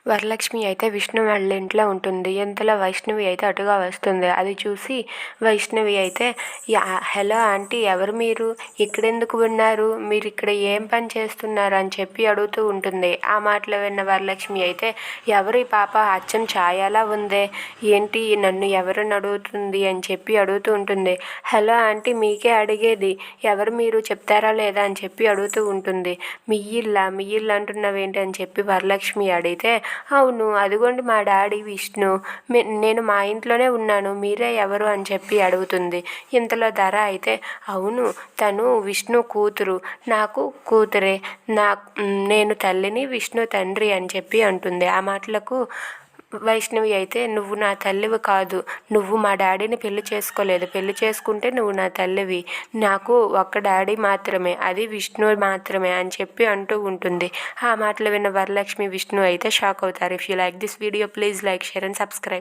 వరలక్ష్మి అయితే విష్ణు వాళ్ళ ఇంట్లో ఉంటుంది. ఇంతలో వైష్ణవి అయితే అటుగా వస్తుంది. అది చూసి వైష్ణవి అయితే హలో ఆంటీ, ఎవరు మీరు? ఇక్కడెందుకు ఉన్నారు? మీరు ఇక్కడ ఏం పని చేస్తున్నారు అని చెప్పి అడుగుతూ ఉంటుంది. ఆ మాటలు విన్న వరలక్ష్మి అయితే ఎవరు ఈ పాప? అచ్చం ఛాయలా ఉందే, ఏంటి నన్ను ఎవరని అడుగుతుంది అని చెప్పి అడుగుతూ ఉంటుంది. హలో ఆంటీ, మీకే అడిగేది, ఎవరు మీరు చెప్తారా లేదా అని చెప్పి అడుగుతూ ఉంటుంది. మీ ఇల్లు అంటున్నావేంటి అని చెప్పి వరలక్ష్మి అడిగితే, అవును అదిగోండి మా డాడీ విష్ణు, నేను మా ఇంట్లోనే ఉన్నాను, మీరే ఎవరు అని చెప్పి అడుగుతుంది. ఇంతలో ధర అయితే అవును తను విష్ణు కూతురు, నాకు కూతురే, నేను తల్లిని విష్ణు తండ్రి అని చెప్పి అంటుంది. ఆ మాటలకు వైష్ణవి అయితే నువ్వు నా తల్లివి కాదు, నువ్వు మా డాడీని పెళ్లి చేసుకోలేదు, పెళ్లి చేసుకుంటే నువ్వు నా తల్లివి, నాకు ఒక్క డాడీ మాత్రమే, అది విష్ణు మాత్రమే అని చెప్పి అంటూ ఉంటుంది. ఆ మాటలు విన్న వరలక్ష్మి విష్ణు అయితే షాక్ అవుతారు. If you like this video please like, share and subscribe.